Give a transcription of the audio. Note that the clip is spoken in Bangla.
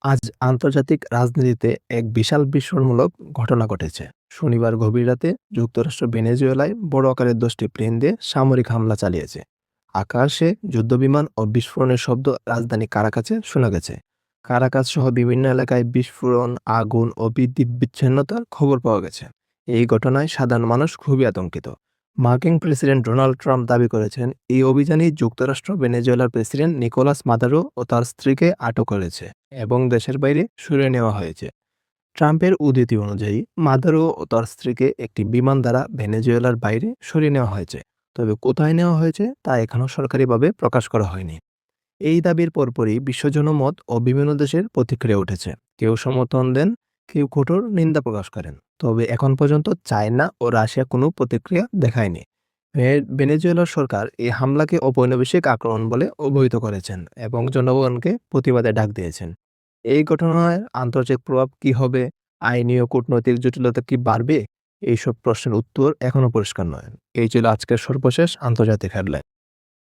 আজ আন্তর্জাতিক রাজনীতিতে এক বিশাল বিস্ফোরণমূলক ঘটনা ঘটেছে। শনিবার গভীর রাতে যুক্তরাষ্ট্র ভেনেজুয়েলায় বড় আকারের 10টি প্লেন দিয়ে সামরিক হামলা চালিয়েছে। আকাশে যুদ্ধবিমান ও বিস্ফোরণের শব্দ রাজধানী কারাকাসে শোনা গেছে। কারাকাস সহ বিভিন্ন এলাকায় বিস্ফোরণ, আগুন ও বিদ্যুৎ বিচ্ছিন্নতার খবর পাওয়া গেছে। এই ঘটনায় সাধারণ মানুষ খুবই আতঙ্কিত। মার্কিন প্রেসিডেন্ট ডোনাল্ড ট্রাম্প দাবি করেছেন, এই অভিযানেই যুক্তরাষ্ট্র ভেনেজুয়েলার প্রেসিডেন্ট নিকোলাস মাদুরো ও তার স্ত্রীকে আটক করেছে এবং দেশের বাইরে সরিয়ে নেওয়া হয়েছে। ট্রাম্পের উদ্ধৃতি অনুযায়ী মাদুরো ও তার স্ত্রীকে একটি বিমান দ্বারা ভেনেজুয়েলার বাইরে সরিয়ে নেওয়া হয়েছে, তবে কোথায় নেওয়া হয়েছে তা এখনও সরকারিভাবে প্রকাশ করা হয়নি। এই দাবির পরপরই বিশ্বজনমত ও বিভিন্ন দেশের প্রতিক্রিয়া উঠেছে। কেউ সমর্থন দেন, কেউ কঠোর নিন্দা প্রকাশ করেন। তবে এখন পর্যন্ত চায়না ও রাশিয়া কোনো প্রতিক্রিয়া দেখায়নি। ভেনেজুয়েলার সরকার এই হামলাকে ঔপনিবেশিক আক্রমণ বলে অভিহিত করেছেন এবং জনগণকে প্রতিবাদে ডাক দিয়েছেন। এই ঘটনার আন্তর্জাতিক প্রভাব কি হবে, আইনি ও কূটনৈতিক জটিলতা কি বাড়বে, এইসব প্রশ্নের উত্তর এখনো পরিষ্কার নয়। এই ছিল আজকের সর্বশেষ আন্তর্জাতিক হেডলাইন।